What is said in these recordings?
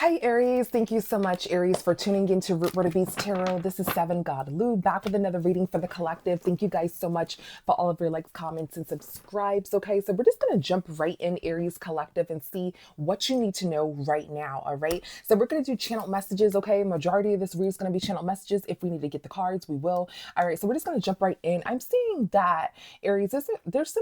Hi, Aries. Thank you so much, Aries, for tuning into Root Word of Beats Tarot. This is Seven God Lou back with another reading for the collective. Thank you guys so much for all of your likes, comments, and subscribes. Okay, so we're just going to jump right in, Aries Collective, and see what you need to know right now. All right, so we're going to do channel messages. Okay, majority of this read is going to be channel messages. If we need to get the cards, we will. All right, so we're just going to jump right in. I'm seeing that, Aries, there's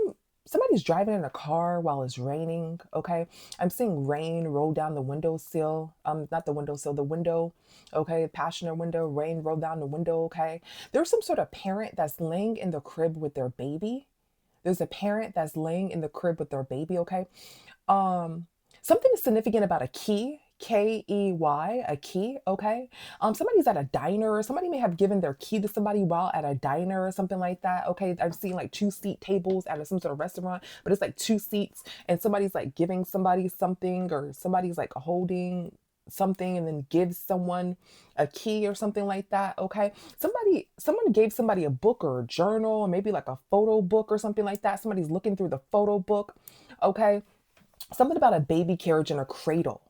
somebody's driving in a car while it's raining. Okay, I'm seeing rain roll down the windowsill. Not the windowsill, the window. Okay, passenger window. Rain roll down the window. Okay, there's some sort of parent that's laying in the crib with their baby. There's a parent that's laying in the crib with their baby. Okay, um, something significant about a key. Key, a key, okay? Somebody's at a diner, or somebody may have given their key to somebody while at a diner or something like that. Okay, I've seen like two seat tables at some sort of restaurant, but it's like two seats, and somebody's like giving somebody something, or somebody's like holding something and then gives someone a key or something like that. Okay, someone gave somebody a book or a journal, or maybe like a photo book or something like that. Somebody's looking through the photo book. Okay, something about a baby carriage and a cradle.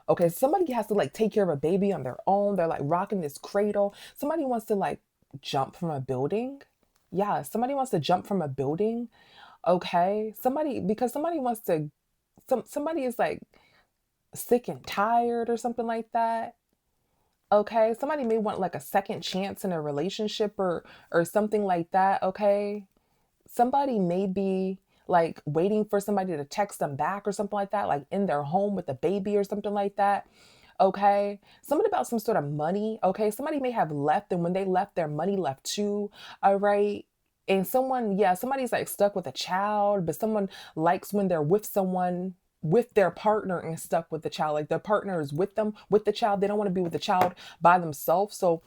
Okay, somebody has to like take care of a baby on their own. They're like rocking this cradle. Somebody wants to like jump from a building. Yeah, somebody wants to jump from a building. Okay, because somebody wants to, somebody is like sick and tired or something like that. Okay, somebody may want like a second chance in a relationship or something like that. Okay, somebody may be like waiting for somebody to text them back or something like that, like in their home with a baby or something like that. Okay, something about some sort of money. Okay, somebody may have left, and when they left, their money left too. All right. And somebody's like stuck with a child, but someone likes when they're with someone, with their partner, and stuck with the child. Like their partner is with them with the child. They don't want to be with the child by themselves. So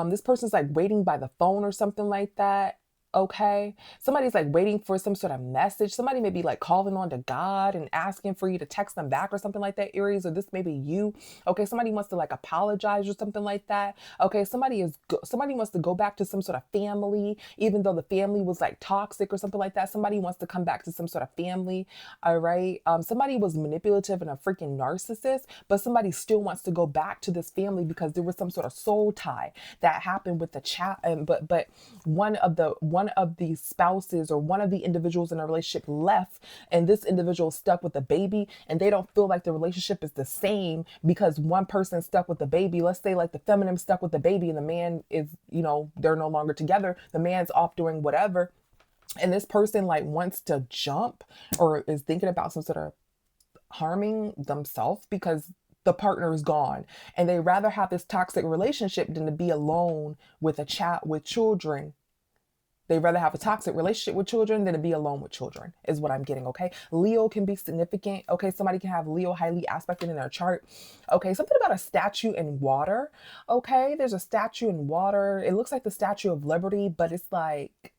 this person's like waiting by the phone or something like that. Okay, somebody's like waiting for some sort of message. Somebody may be like calling on to God and asking for you to text them back or something like that, Aries, or this may be you. Okay, somebody wants to like apologize or something like that. Okay, somebody wants to go back to some sort of family, even though the family was like toxic or something like that. Somebody wants to come back to some sort of family. All right, somebody was manipulative and a freaking narcissist, but somebody still wants to go back to this family because there was some sort of soul tie that happened with the chat. And but one of the spouses or one of the individuals in a relationship left, and this individual stuck with the baby, and they don't feel like the relationship is the same because one person stuck with the baby. Let's say like the feminine stuck with the baby, and the man is, they're no longer together. The man's off doing whatever, and this person like wants to jump or is thinking about some sort of harming themselves because the partner is gone, and they rather have this toxic relationship than to be alone with a chat with children. They rather have a toxic relationship with children than to be alone with children, is what I'm getting. Okay, Leo can be significant. Okay, somebody can have Leo highly aspected in their chart. Okay, something about a statue in water. Okay, there's a statue in water. It looks like the Statue of Liberty, but it's like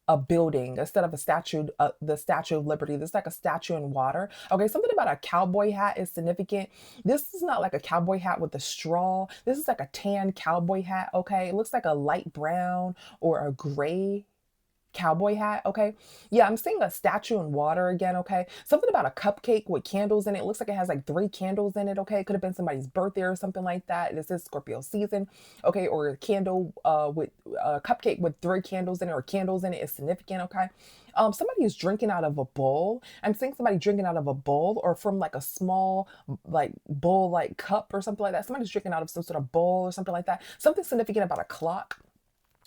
a building instead of a statue, the Statue of Liberty. There's like a statue in water. Okay, something about a cowboy hat is significant. This is not like a cowboy hat with a straw. This is like a tan cowboy hat. Okay, it looks like a light brown or a gray cowboy hat. Okay, yeah, I'm seeing a statue in water again. Okay, something about a cupcake with candles in it. It looks like it has like three candles in it. Okay, it could have been somebody's birthday or something like that. This is Scorpio season. Okay, or a candle with a cupcake with three candles in it, or candles in it is significant. Okay, somebody is drinking out of a bowl. I'm seeing somebody drinking out of a bowl or from like a small like bowl like cup or something like that. Somebody's drinking out of some sort of bowl or something like that. Something significant about a clock,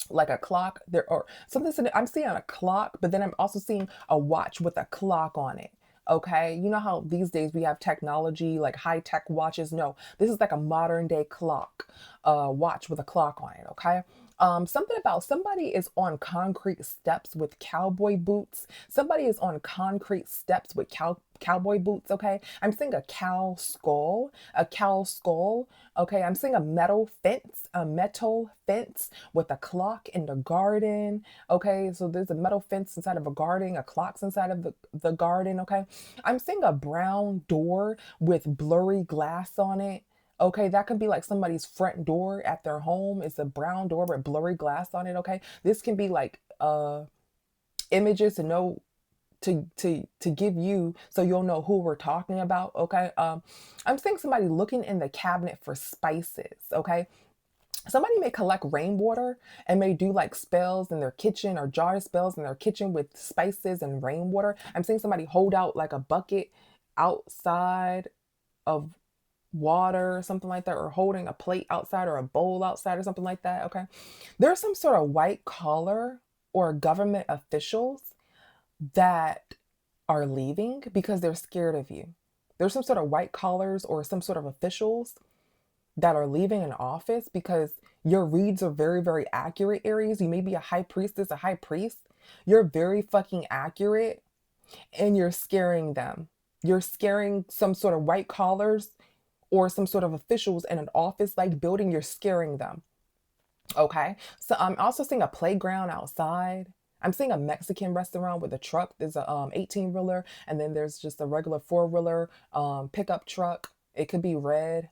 like a clock there, or something. I'm seeing a clock, but then I'm also seeing a watch with a clock on it. Okay, you know how these days we have technology like high tech watches? No, this is like a modern day clock, watch with a clock on it. Okay, something about somebody is on concrete steps with cowboy boots. Somebody is on concrete steps with cowboy boots. Okay, I'm seeing a cow skull, a cow skull. Okay, I'm seeing a metal fence with a clock in the garden. Okay, so there's a metal fence inside of a garden, a clock's inside of the garden. Okay, I'm seeing a brown door with blurry glass on it. Okay, that could be like somebody's front door at their home. It's a brown door with blurry glass on it. Okay, this can be like images to know to give you so you'll know who we're talking about. Okay. I'm seeing somebody looking in the cabinet for spices. Okay. Somebody may collect rainwater and may do like spells in their kitchen or jar spells in their kitchen with spices and rainwater. I'm seeing somebody hold out like a bucket outside of water or something like that, or holding a plate outside or a bowl outside or something like that. Okay. There's some sort of white collar or government officials that are leaving because they're scared of you. There's some sort of white collars or some sort of officials that are leaving an office because your reads are very, very accurate, Aries. You may be a high priestess, a high priest. You're very fucking accurate and you're scaring them. You're scaring some sort of white collars or some sort of officials in an office like building. You're scaring them. Okay. So I'm also seeing a playground outside. I'm seeing a Mexican restaurant with a truck. There's a 18 wheeler, and then there's just a regular 4-wheeler pickup truck. It could be red.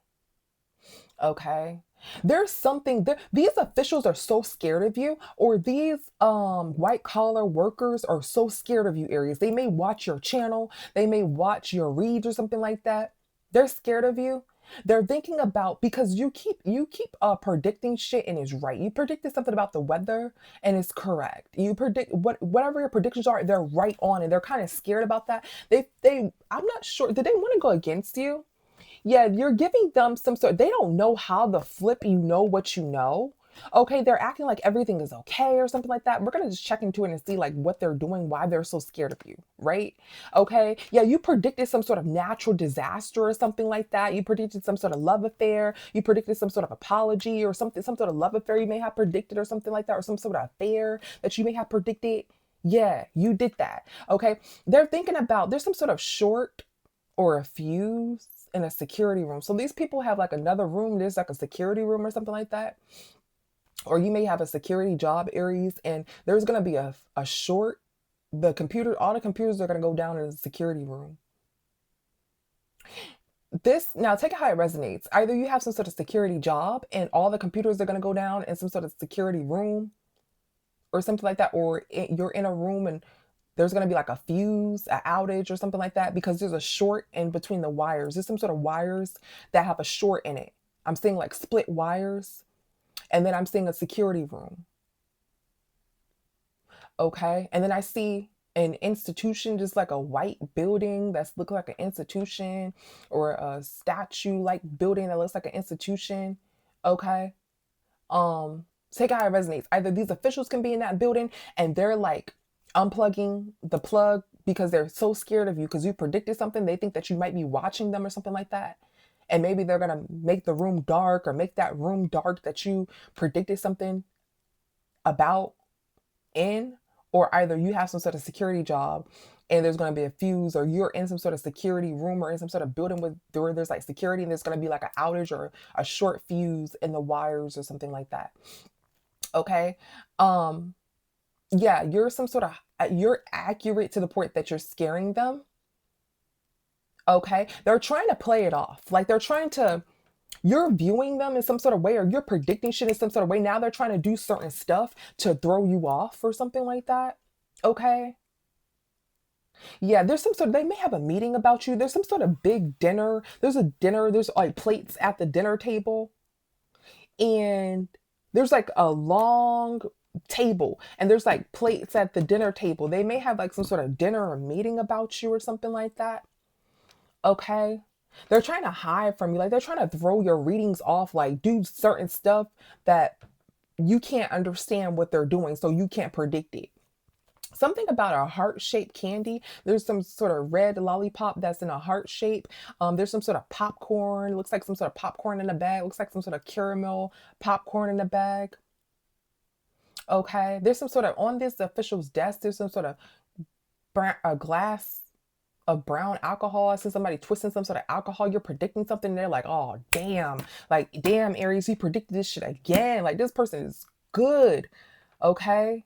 Okay. There's something there. These officials are so scared of you, or these white collar workers are so scared of you, Aries. They may watch your channel, they may watch your reads or something like that. They're scared of you. They're thinking about, because you keep predicting shit and it's right. You predicted something about the weather and it's correct. You predict whatever your predictions are, they're right on, and they're kind of scared about that. They I'm not sure. Did they want to go against you? Yeah, you're giving them some sort, they don't know how the flip you know what you know. Okay, they're acting like everything is okay or something like that. We're gonna just check into it and see like what they're doing, why they're so scared of you, right? Okay, yeah, you predicted some sort of natural disaster or something like that. You predicted some sort of love affair. You predicted some sort of apology or something, some sort of love affair you may have predicted or something like that, or some sort of affair that you may have predicted. Yeah, you did that. Okay, they're thinking about, there's some sort of short or a fuse in a security room. So these people have like another room. There's like a security room or something like that. Or you may have a security job, Aries, and there's going to be a short. All the computers are going to go down in the security room. This, now take it how it resonates. Either you have some sort of security job and all the computers are going to go down in some sort of security room or something like that, or you're in a room and there's going to be like a fuse, an outage or something like that, because there's a short in between the wires. There's some sort of wires that have a short in it. I'm seeing like split wires, and then I'm seeing a security room. Okay. And then I see an institution, just like a white building that's look like an institution, or a statue like building that looks like an institution. Okay. Take it how it resonates. Either these officials can be in that building and they're like unplugging the plug because they're so scared of you because you predicted something. They think that you might be watching them or something like that. And maybe they're going to make the room dark, or make that room dark that you predicted something about in. Or either you have some sort of security job and there's going to be a fuse, or you're in some sort of security room or in some sort of building where there's like security, and there's going to be like an outage or a short fuse in the wires or something like that. Okay. Yeah, you're some sort of, you're accurate to the point that you're scaring them. Okay. They're trying to play it off. Like they're trying to, you're viewing them in some sort of way, or you're predicting shit in some sort of way. Now they're trying to do certain stuff to throw you off or something like that. Okay. Yeah, there's some sort of, they may have a meeting about you. There's some sort of big dinner. There's a dinner, there's like plates at the dinner table. And there's like a long table and there's like plates at the dinner table. They may have like some sort of dinner or meeting about you or something like that. Okay. They're trying to hide from you. Like they're trying to throw your readings off, like do certain stuff that you can't understand what they're doing. So you can't predict it. Something about a heart-shaped candy. There's some sort of red lollipop that's in a heart shape. There's some sort of popcorn. Looks like some sort of popcorn in a bag. Looks like some sort of caramel popcorn in a bag. Okay. There's some sort of, on this official's desk, there's some sort of a glass of brown alcohol. I see somebody twisting some sort of alcohol. You're predicting something. They're like, oh, damn. Like, damn, Aries, you predicted this shit again. Like, this person is good. Okay.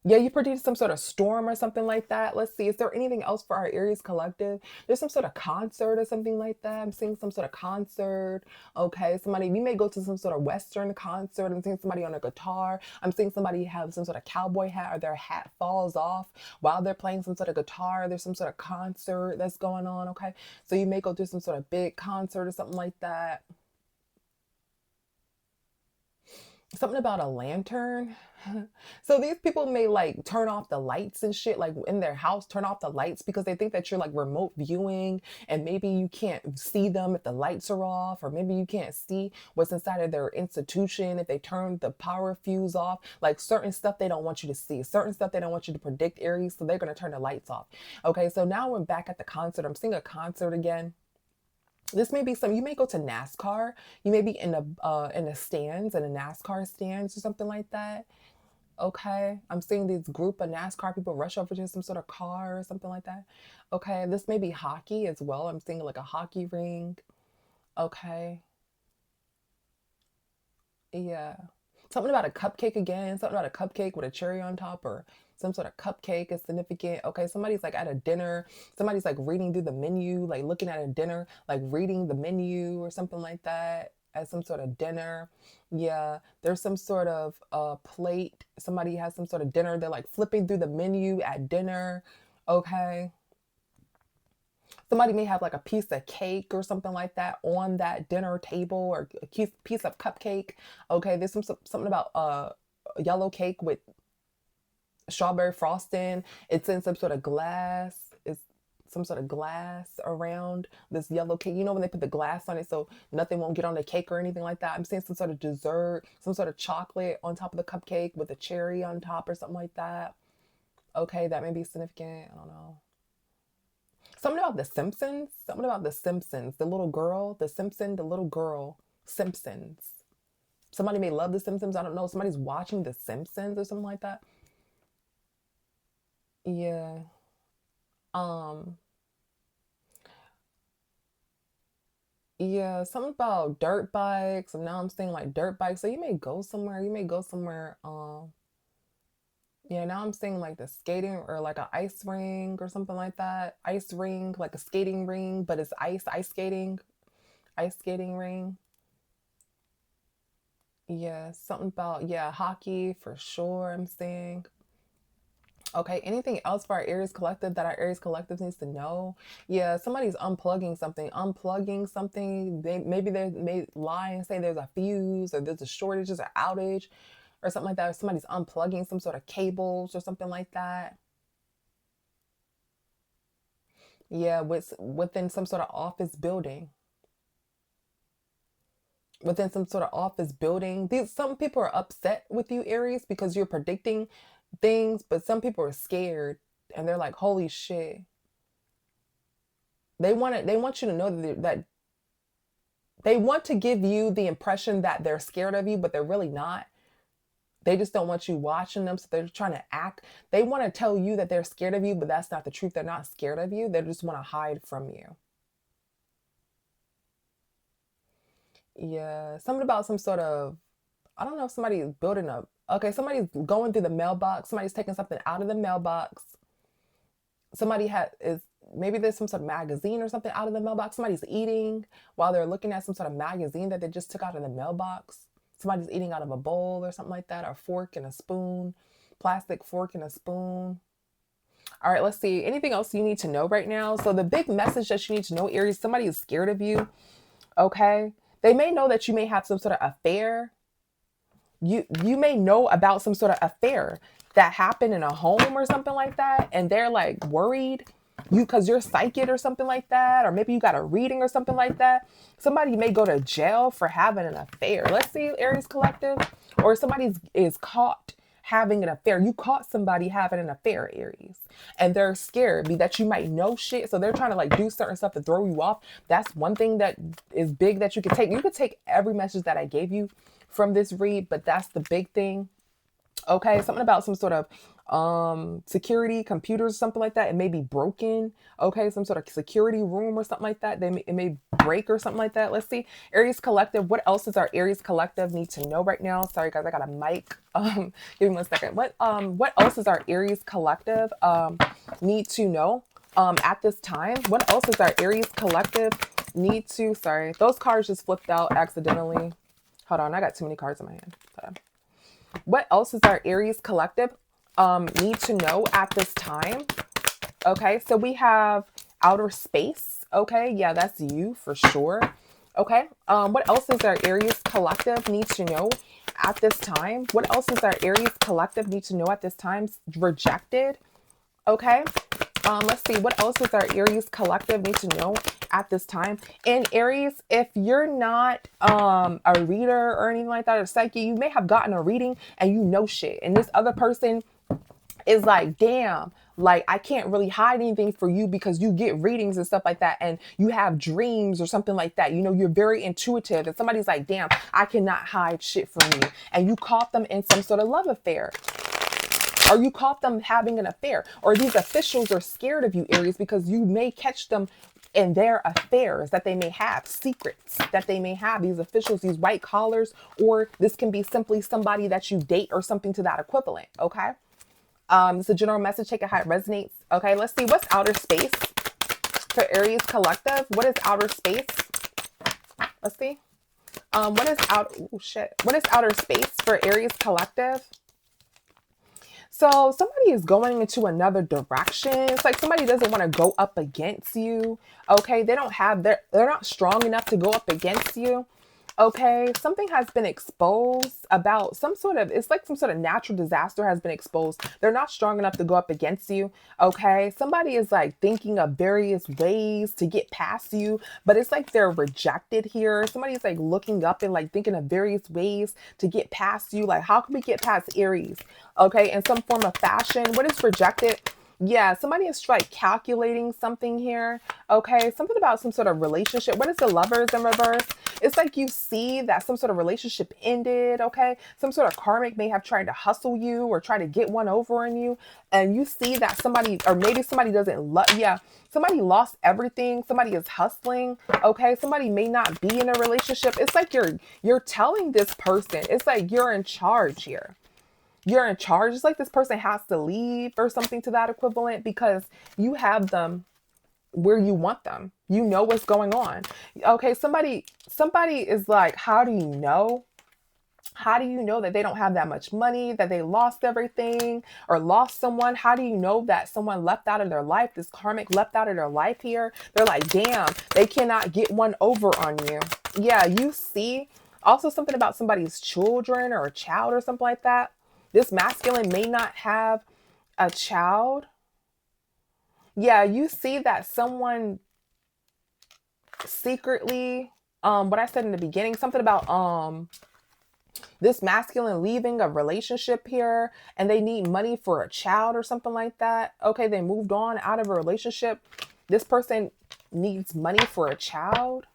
Yeah, you predicted some sort of storm or something like that. Let's see. Is there anything else for our Aries collective? There's some sort of concert or something like that. I'm seeing some sort of concert. Okay. Somebody, we may go to some sort of Western concert. I'm seeing somebody on a guitar. I'm seeing somebody have some sort of cowboy hat or their hat falls off while they're playing some sort of guitar. There's some sort of concert that's going on. Okay. So you may go to some sort of big concert or something like that. Something about a lantern. So these people may like turn off the lights and shit, like in their house, turn off the lights because they think that you're like remote viewing, and maybe you can't see them if the lights are off, or maybe you can't see what's inside of their institution if they turn the power fuse off. Like certain stuff they don't want you to see, certain stuff they don't want you to predict, Aries, so they're going to turn the lights off. Okay, so now we're back at the concert. I'm seeing a concert again. This may be some, you may go to NASCAR. You may be in the stands, in the NASCAR stands or something like that. Okay. I'm seeing this group of NASCAR people rush over to some sort of car or something like that. Okay. This may be hockey as well. I'm seeing like a hockey ring. Okay. Yeah. Something about a cupcake again. Something about a cupcake with a cherry on top, or some sort of cupcake is significant. Okay, somebody's like at a dinner. Somebody's like reading through the menu, like looking at a dinner, like reading the menu or something like that at some sort of dinner. Yeah, there's some sort of plate. Somebody has some sort of dinner. They're like flipping through the menu at dinner. Okay. Somebody may have like a piece of cake or something like that on that dinner table, or a piece of cupcake. Okay, there's something about a yellow cake with strawberry frosting. It's in some sort of glass. It's some sort of glass around this yellow cake. You know when they put the glass on it so nothing won't get on the cake or anything like that. I'm seeing some sort of dessert, some sort of chocolate on top of the cupcake with a cherry on top or something like that. Okay, that may be significant. I don't know. Something about the Simpsons. Something about the Simpsons. The little girl, the Simpson, the little girl, Simpsons. Somebody may love the Simpsons. I don't know. Somebody's watching the Simpsons or something like that. Yeah. Um. Yeah. Something about dirt bikes. And now I'm saying like dirt bikes. So you may go somewhere. You may go somewhere. Yeah. Now I'm saying like the skating or like a ice ring or something like that. Ice ring, like a skating ring, but it's ice skating ring. Yeah, something about, yeah, hockey for sure, I'm saying. Okay, anything else for our Aries Collective that our Aries Collective needs to know? Yeah, somebody's unplugging something. Maybe they may lie and say there's a fuse or there's a shortage, there's an outage or something like that. Or somebody's unplugging some sort of cables or something like that. Yeah, within some sort of office building. Within some sort of office building. These some people are upset with you, Aries, because you're predicting things, but some people are scared and they're like, "Holy shit!" They want you to know that they want to give you the impression that they're scared of you, but they're really not. They just don't want you watching them, so they're trying to act. They want to tell you that they're scared of you, but that's not the truth. They're not scared of you. They just want to hide from you. Yeah, something about some sort of, I don't know if somebody's building a, okay, somebody's going through the mailbox, somebody's taking something out of the mailbox. Somebody is, maybe there's some sort of magazine or something out of the mailbox. Somebody's eating while they're looking at some sort of magazine that they just took out of the mailbox. Somebody's eating out of a bowl or something like that, or a fork and a spoon, plastic fork and a spoon. All right, let's see. Anything else you need to know right now? So the big message that you need to know, Aries, somebody is scared of you. Okay. They may know that you may have some sort of affair. You may know about some sort of affair that happened in a home or something like that, and they're like worried you because you're psychic or something like that, or maybe you got a reading or something like that. Somebody may go to jail for having an affair. Let's see, Aries Collective. Or somebody is caught having an affair. You caught somebody having an affair, Aries, and they're scared that you might know shit, so they're trying to like do certain stuff to throw you off. That's one thing that is big that you could take. You could take every message that I gave you from this read, but that's the big thing. Okay, something about some sort of security computers, something like that. It may be broken. Okay, some sort of security room or something like that. It may break or something like that. Let's see. Aries collective. What else does our Aries collective need to know right now? Sorry guys, I got a mic. Give me 1 second. What else does our Aries collective need to know at this time? What else does our Aries collective need to, sorry, those cards just flipped out accidentally. Hold on, I got too many cards in my hand. Hold on. What else does our Aries collective need to know at this time? Okay, so we have outer space. Okay, yeah, that's you for sure. Okay, what else does our Aries collective need to know at this time? What else does our Aries collective need to know at this time? Rejected. Okay, let's see, what else does our Aries collective need to know at this time? And Aries, if you're not a reader or anything like that, or psychic, you may have gotten a reading and you know shit, and this other person is like, damn, like I can't really hide anything for you because you get readings and stuff like that, and you have dreams or something like that. You know, you're very intuitive, and somebody's like, damn, I cannot hide shit from you, and you caught them in some sort of love affair, or you caught them having an affair, or these officials are scared of you, Aries, because you may catch them in their affairs that they may have, secrets that they may have, these officials, these white collars, or this can be simply somebody that you date or something to that equivalent. Okay. It's a general message. Take it how it resonates. Okay. Let's see. What's outer space for Aries collective? What is outer space? Let's see. What is What is outer space for Aries collective? So somebody is going into another direction. It's like somebody doesn't want to go up against you. Okay. They don't have they're not strong enough to go up against you. Okay. Something has been exposed about some sort of, it's like some sort of natural disaster has been exposed. They're not strong enough to go up against you. Okay. Somebody is like thinking of various ways to get past you, but it's like they're rejected here. Somebody's like looking up and like thinking of various ways to get past you. Like, how can we get past Aries? Okay, in some form of fashion. What is rejected? Yeah, somebody is like calculating something here. Okay, something about some sort of relationship. What is the Lovers in reverse? It's like you see that some sort of relationship ended. Okay, some sort of karmic may have tried to hustle you or try to get one over on you, and you see that somebody, or maybe somebody doesn't love. Yeah, somebody lost everything. Somebody is hustling. Okay, somebody may not be in a relationship. It's like you're telling this person. It's like you're in charge here. You're in charge. It's like this person has to leave or something to that equivalent, because you have them where you want them. You know what's going on. Okay, somebody is like, how do you know? How do you know that they don't have that much money, that they lost everything or lost someone? How do you know that someone left out of their life, this karmic left out of their life here? They're like, damn, they cannot get one over on you. Yeah, you see also something about somebody's children or a child or something like that. This masculine may not have a child. Yeah, you see that someone secretly, what I said in the beginning, something about this masculine leaving a relationship here, and they need money for a child or something like that. Okay, they moved on out of a relationship. This person needs money for a child.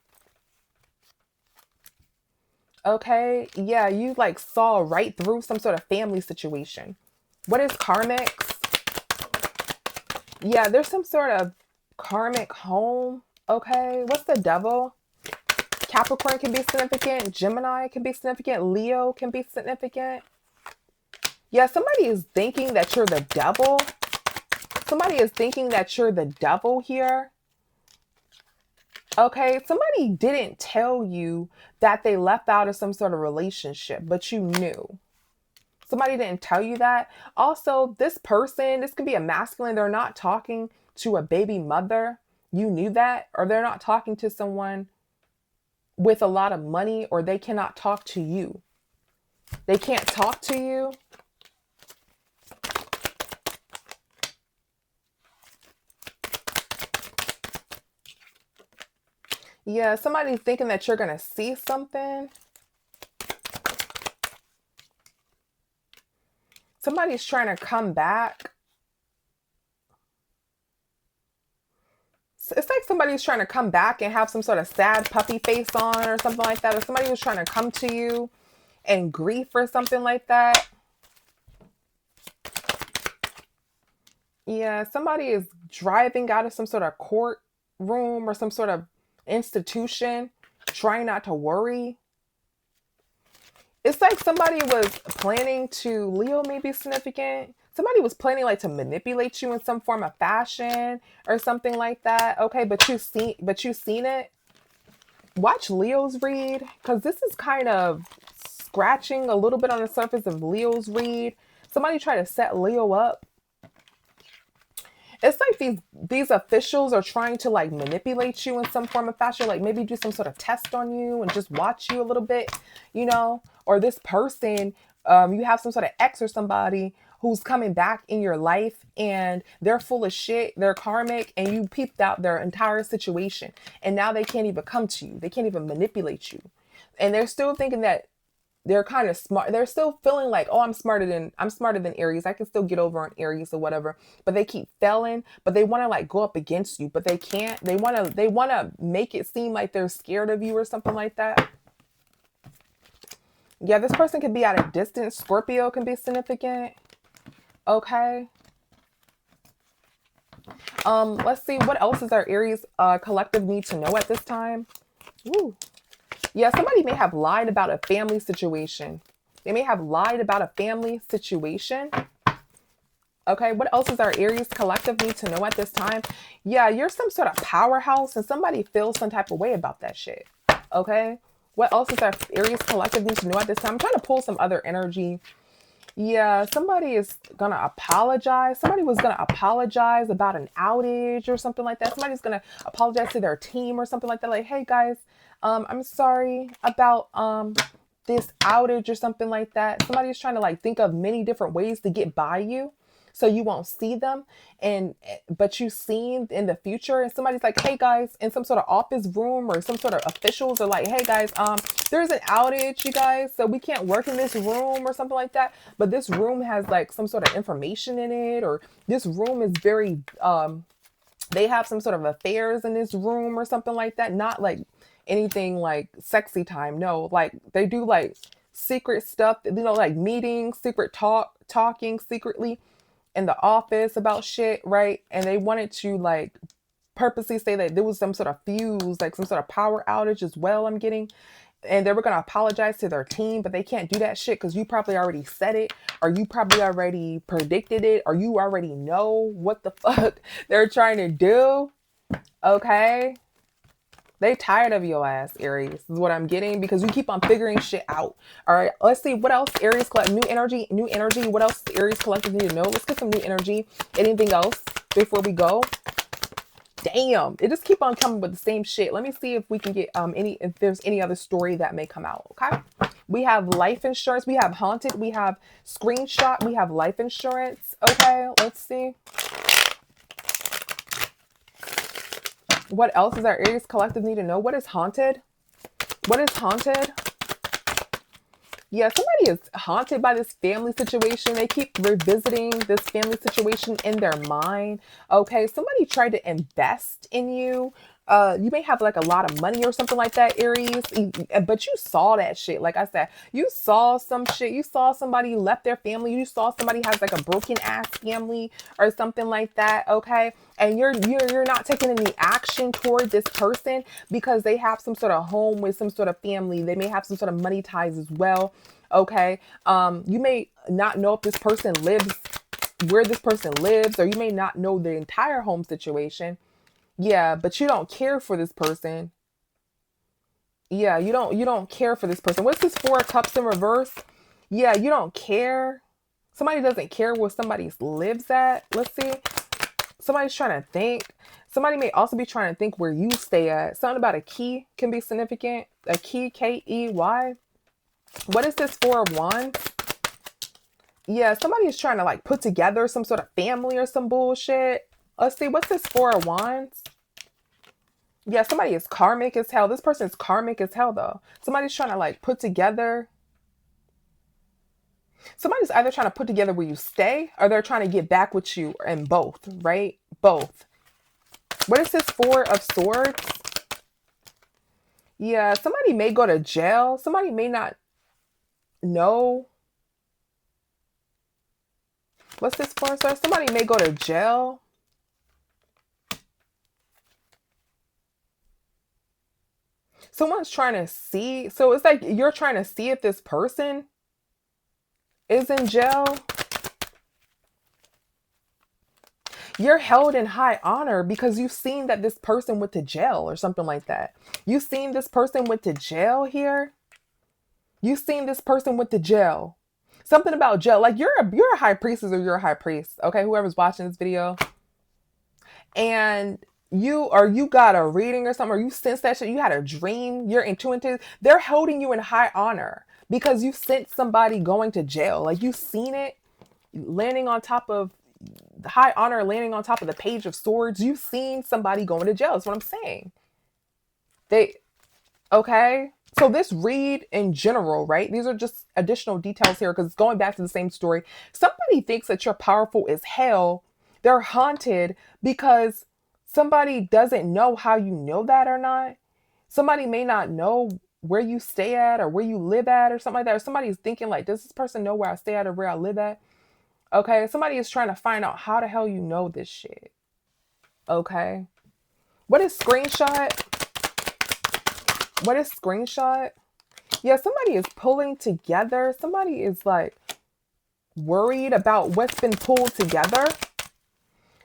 Okay, yeah, you like saw right through some sort of family situation. What is karmics? Yeah, there's some sort of karmic home. Okay, what's the devil? Capricorn can be significant. Gemini can be significant. Leo can be significant. Yeah, somebody is thinking that you're the devil. Somebody is thinking that you're the devil here. Okay, somebody didn't tell you that they left out of some sort of relationship, but you knew. Somebody didn't tell you that. Also, this person, this could be a masculine. They're not talking to a baby mother. You knew that. Or they're not talking to someone with a lot of money, or they cannot talk to you. They can't talk to you. Yeah, somebody's thinking that you're going to see something. Somebody's trying to come back. It's like somebody's trying to come back and have some sort of sad puppy face on or something like that. Or somebody was trying to come to you in grief or something like that. Yeah, somebody is driving out of some sort of courtroom or some sort of institution, trying not to worry. It's like somebody was planning to, Leo may be significant. Somebody was planning like to manipulate you in some form of fashion or something like that. Okay, but you seen it. Watch Leo's read, because this is kind of scratching a little bit on the surface of Leo's read. Somebody tried to set Leo up. It's like these officials are trying to like manipulate you in some form of fashion, like maybe do some sort of test on you and just watch you a little bit, or this person, you have some sort of ex or somebody who's coming back in your life and they're full of shit, they're karmic, and you peeped out their entire situation, and now they can't even come to you, they can't even manipulate you, and they're still thinking that they're kind of smart. They're still feeling like, oh, I'm smarter than Aries. I can still get over on Aries or whatever. But they keep failing. But they want to like go up against you, but they can't. They wanna make it seem like they're scared of you or something like that. Yeah, this person can be at a distance. Scorpio can be significant. Okay. Let's see, what else is our Aries collective need to know at this time? Ooh. Yeah, somebody may have lied about a family situation. They may have lied about a family situation. Okay, what else is our Aries collective need to know at this time? Yeah, you're some sort of powerhouse and somebody feels some type of way about that shit. Okay, what else is our Aries collective need to know at this time? I'm trying to pull some other energy. Yeah, somebody is gonna apologize. Somebody was gonna apologize about an outage or something like that. Somebody's gonna apologize to their team or something like that. Like, hey guys, I'm sorry about this outage or something like that. Somebody's trying to like think of many different ways to get by you, so you won't see them, and but you seen in the future. And somebody's like, hey guys, in some sort of office room, or some sort of officials are like, hey guys, there's an outage, you guys, so we can't work in this room or something like that. But this room has like some sort of information in it, or this room is very they have some sort of affairs in this room or something like that. Not like anything like sexy time, no, like they do like secret stuff, like meetings, secret talking secretly in the office about shit, right? And they wanted to like purposely say that there was some sort of fuse, like some sort of power outage as well, I'm getting. And they were going to apologize to their team, but they can't do that shit because you probably already said it, or you probably already predicted it, or you already know what the fuck they're trying to do. Okay, they tired of your ass, Aries, is what I'm getting, because you keep on figuring shit out. All right, let's see what else Aries collect. New energy, new energy. What else Aries collective need to know? Let's get some new energy. Anything else before we go? Damn, it just keep on coming with the same shit. Let me see if we can get if there's any other story that may come out. Okay, we have life insurance, we have haunted, we have screenshot, we have life insurance. Okay, let's see what else is our Aries collective need to know. What is haunted? What is haunted? Yeah, somebody is haunted by this family situation. They keep revisiting this family situation in their mind. Okay, somebody tried to invest in you. You may have like a lot of money or something like that, Aries, but you saw that shit. Like I said, you saw some shit. You saw somebody left their family. You saw somebody has like a broken ass family or something like that. Okay, and you're not taking any action toward this person because they have some sort of home with some sort of family. They may have some sort of money ties as well. Okay, you may not know if this person lives where this person lives, or you may not know the entire home situation. Yeah, but you don't care for this person. Yeah, you don't care for this person. What's this Four of Cups in reverse? Yeah, you don't care. Somebody doesn't care where somebody lives at. Let's see. Somebody's trying to think. Somebody may also be trying to think where you stay at. Something about a key can be significant. A key, Key. What is this Four of Wands? Yeah, somebody is trying to like put together some sort of family or some bullshit. Let's see, what's this Four of Wands? Yeah, somebody is karmic as hell. This person is karmic as hell though. Somebody's trying to like put together. Somebody's either trying to put together where you stay, or they're trying to get back with you, and both, right? Both. What is this Four of Swords? Yeah, somebody may go to jail. Somebody may not know. What's this for, sir? Somebody may go to jail. Someone's trying to see. So it's like you're trying to see if this person is in jail. You're held in high honor because you've seen that this person went to jail or something like that. You've seen this person went to jail here. You've seen this person went to jail. Something about jail. Like you're a high priestess or you're a high priest. Okay, whoever's watching this video. And you got a reading or something, or you sense that shit, you had a dream, you're intuitive. They're holding you in high honor because you sent somebody going to jail. Like you've seen it landing on top of high honor, landing on top of the Page of Swords. You've seen somebody going to jail. That's what I'm saying. Okay. So this read in general, right? These are just additional details here because it's going back to the same story. Somebody thinks that you're powerful as hell. They're haunted because somebody doesn't know how you know that or not. Somebody may not know where you stay at or where you live at or something like that. Or somebody's thinking like, does this person know where I stay at or where I live at? Okay, somebody is trying to find out how the hell you know this shit. Okay. What is screenshot? What is screenshot? Yeah, somebody is pulling together. Somebody is like worried about what's been pulled together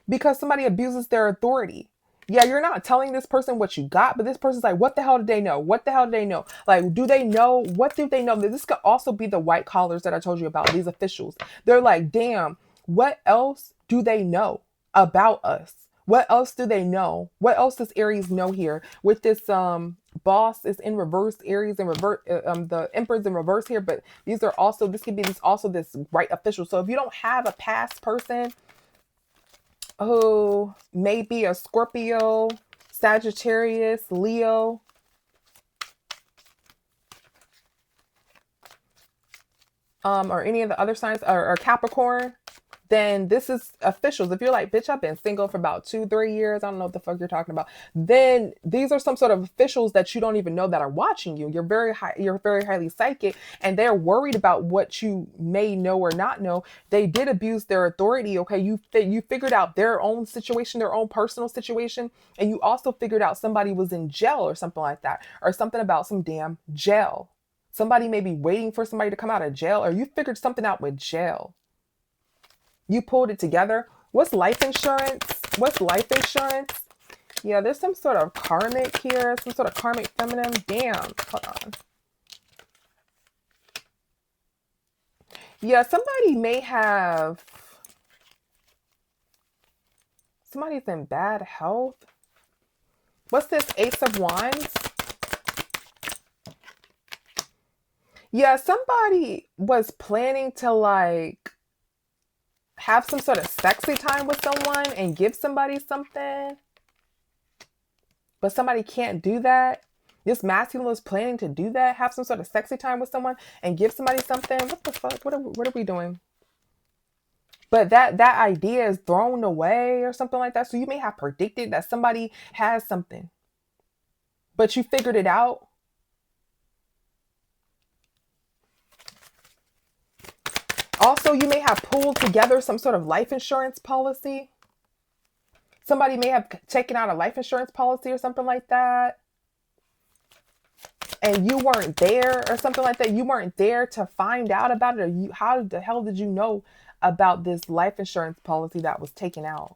because somebody abuses their authority. Yeah, you're not telling this person what you got, but this person's like, what the hell did they know? What the hell did they know? Like, do they know? What do they know? This could also be the white collars that I told you about, these officials. They're like, damn, what else do they know about us? What else do they know? What else does Aries know here? With this boss is in reverse, Aries in reverse, the Emperor's in reverse here, but these are also, this could be this also this white official. So if you don't have a past person who may be a Scorpio, Sagittarius, Leo, or any of the other signs, or Capricorn, then this is officials. If you're like, bitch, I've been single for about 2-3 years, I don't know what the fuck you're talking about, then these are some sort of officials that you don't even know that are watching you. You're very highly psychic, and they're worried about what you may know or not know. They did abuse their authority. Okay, you figured out their own situation, their own personal situation, and you also figured out somebody was in jail or something like that, or something about some damn jail. Somebody may be waiting for somebody to come out of jail, or you figured something out with jail. You pulled it together. What's life insurance? What's life insurance? Yeah, there's some sort of karmic here. Some sort of karmic feminine. Damn. Hold on. Yeah, somebody may have... Somebody's in bad health. What's this? Ace of Wands? Yeah, somebody was planning to like have some sort of sexy time with someone and give somebody something, but somebody can't do that. This masculine was planning to do that, have some sort of sexy time with someone and give somebody something. What the fuck? What are we doing? But that idea is thrown away or something like that. So you may have predicted that somebody has something, but you figured it out. Also, you may have pulled together some sort of life insurance policy. Somebody may have taken out a life insurance policy or something like that. And you weren't there or something like that. You weren't there to find out about it. Or how the hell did you know about this life insurance policy that was taken out?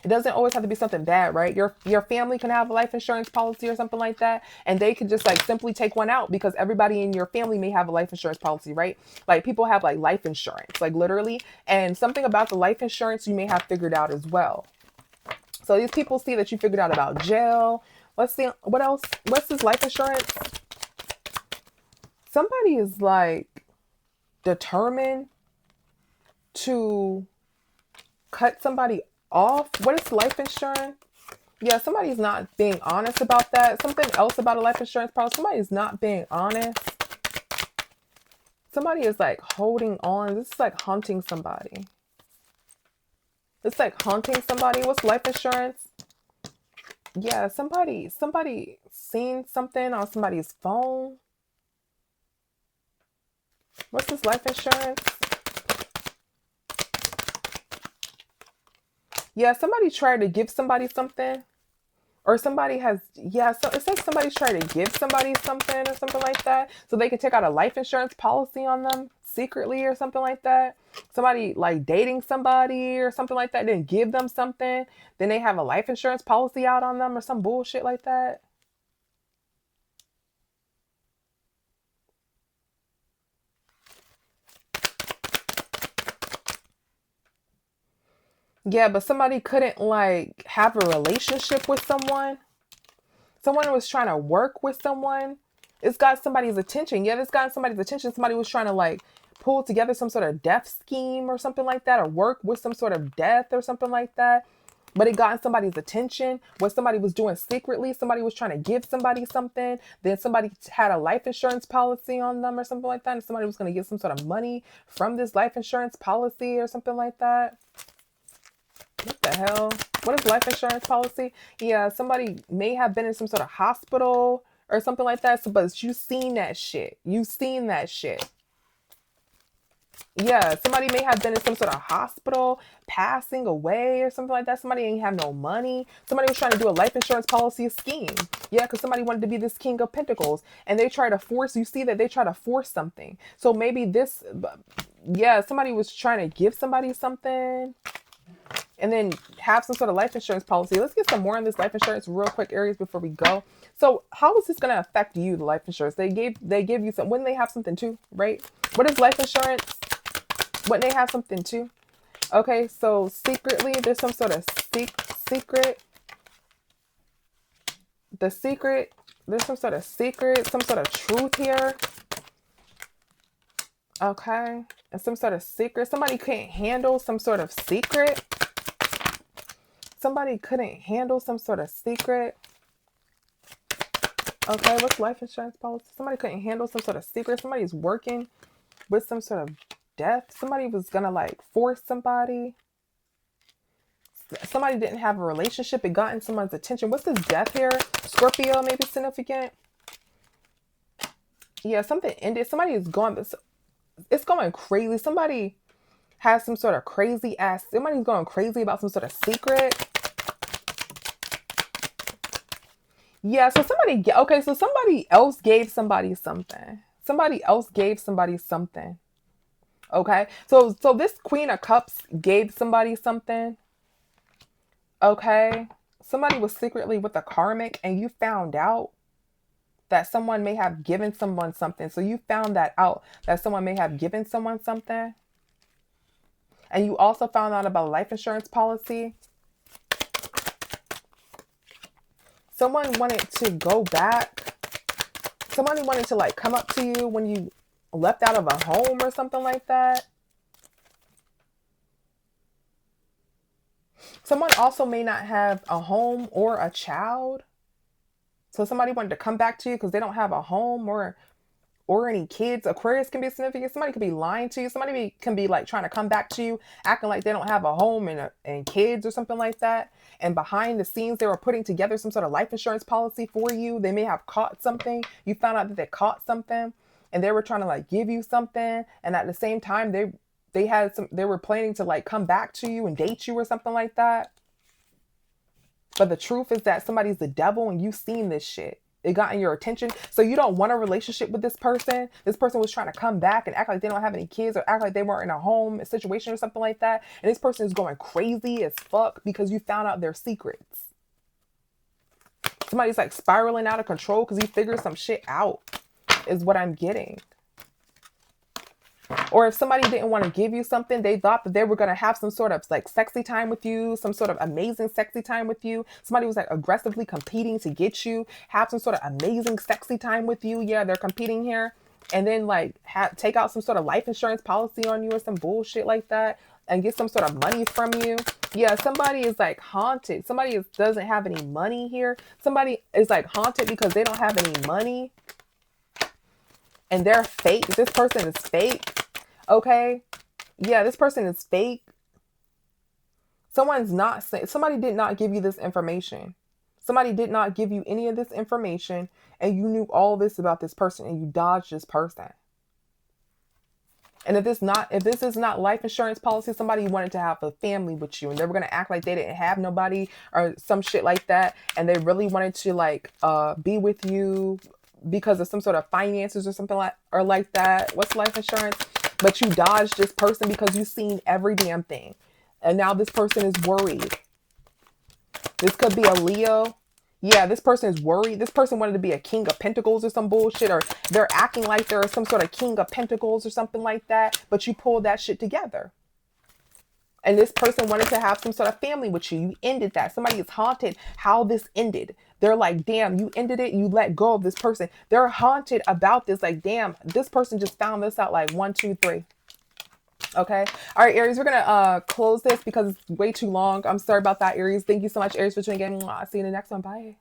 It doesn't always have to be something bad, right? Your family can have a life insurance policy or something like that, and they could just like simply take one out because everybody in your family may have a life insurance policy, right? Like people have like life insurance, like literally, and something about the life insurance you may have figured out as well. So these people see that you figured out about jail. Let's see, what else? What's this life insurance? Somebody is like determined to cut somebody off. What is life insurance? Yeah, somebody's not being honest about that. Something else about a life insurance policy. Somebody's not being honest. Somebody is like holding on. This is like haunting somebody. It's like haunting somebody. What's life insurance? Yeah, somebody seen something on somebody's phone. What's this life insurance? Yeah, somebody tried to give somebody something. Or somebody has, yeah, so it says somebody's trying to give somebody something or something like that. So they can take out a life insurance policy on them secretly or something like that. Somebody like dating somebody or something like that, then give them something. Then they have a life insurance policy out on them or some bullshit like that. Yeah, but somebody couldn't like have a relationship with someone. Someone was trying to work with someone. It's got somebody's attention. Yeah, it's got somebody's attention. Somebody was trying to like pull together some sort of death scheme or something like that, or work with some sort of death or something like that. But it got somebody's attention. What somebody was doing secretly, somebody was trying to give somebody something. Then somebody had a life insurance policy on them or something like that. And somebody was going to get some sort of money from this life insurance policy or something like that. What the hell? What is life insurance policy? Yeah, somebody may have been in some sort of hospital or something like that. So, but you seen that shit. You seen that shit. Yeah, somebody may have been in some sort of hospital, passing away or something like that. Somebody ain't have no money. Somebody was trying to do a life insurance policy scheme. Yeah, because somebody wanted to be this king of pentacles. And they try to force, you see that they try to force something. So maybe this, yeah, somebody was trying to give somebody something and then have some sort of life insurance policy. Let's get some more on this life insurance real quick, Aries, before we go. So how is this going to affect you, the life insurance? They give you some, when they have something too, right? What is life insurance? When they have something too. Okay, so secretly, there's some sort of secret. The secret, there's some sort of secret, some sort of truth here. Okay, and some sort of secret. Somebody couldn't handle some sort of secret. Somebody couldn't handle some sort of secret. Okay, what's life insurance policy? Somebody couldn't handle some sort of secret. Somebody's working with some sort of death. Somebody was gonna like force somebody. Somebody didn't have a relationship. It got in someone's attention. What's this death here? Scorpio, maybe significant. Yeah, something ended. Somebody is going, it's going crazy. Somebody has some sort of crazy ass, somebody's going crazy about some sort of secret. Yeah, so somebody, okay, so somebody else gave somebody something. Somebody else gave somebody something. Okay, so this Queen of Cups gave somebody something. Okay, somebody was secretly with a karmic and you found out that someone may have given someone something. So you found that out, that someone may have given someone something. And you also found out about a life insurance policy. Someone wanted to go back. Somebody wanted to like come up to you when you left out of a home or something like that. Someone also may not have a home or a child. So somebody wanted to come back to you because they don't have a home or any kids. Aquarius can be significant. Somebody could be lying to you. Somebody can be like trying to come back to you, acting like they don't have a home and kids or something like that. And behind the scenes, they were putting together some sort of life insurance policy for you. They may have caught something. You found out that they caught something and they were trying to like give you something. And at the same time, they were planning to like come back to you and date you or something like that. But the truth is that somebody's the devil and you've seen this shit. It got in your attention. So you don't want a relationship with this person. This person was trying to come back and act like they don't have any kids or act like they weren't in a home, a situation or something like that. And this person is going crazy as fuck because you found out their secrets. Somebody's like spiraling out of control because you figured some shit out is what I'm getting. Or if somebody didn't want to give you something, they thought that they were going to have some sort of like sexy time with you, some sort of amazing sexy time with you. Somebody was like aggressively competing to get you, have some sort of amazing sexy time with you. Yeah, they're competing here. And then like take out some sort of life insurance policy on you or some bullshit like that and get some sort of money from you. Yeah, somebody is like haunted. Somebody doesn't have any money here. Somebody is like haunted because they don't have any money. And they're fake. This person is fake. Okay. Yeah, this person is fake. Somebody did not give you this information. Somebody did not give you any of this information and you knew all this about this person and you dodged this person. And if this is not life insurance policy, somebody wanted to have a family with you and they were gonna act like they didn't have nobody or some shit like that, and they really wanted to like be with you because of some sort of finances or something like that. What's life insurance? But you dodged this person because you've seen every damn thing. And now this person is worried. This could be a Leo. Yeah, this person is worried. This person wanted to be a king of pentacles or some bullshit, or they're acting like they're some sort of king of pentacles or something like that, but you pulled that shit together. And this person wanted to have some sort of family with you. You ended that. Somebody is haunted how this ended. They're like, damn, you ended it. You let go of this person. They're haunted about this. Like, damn, this person just found this out like 1, 2, 3. Okay. All right, Aries, we're going to close this because it's way too long. I'm sorry about that, Aries. Thank you so much, Aries, for tuning in. I'll see you in the next one. Bye.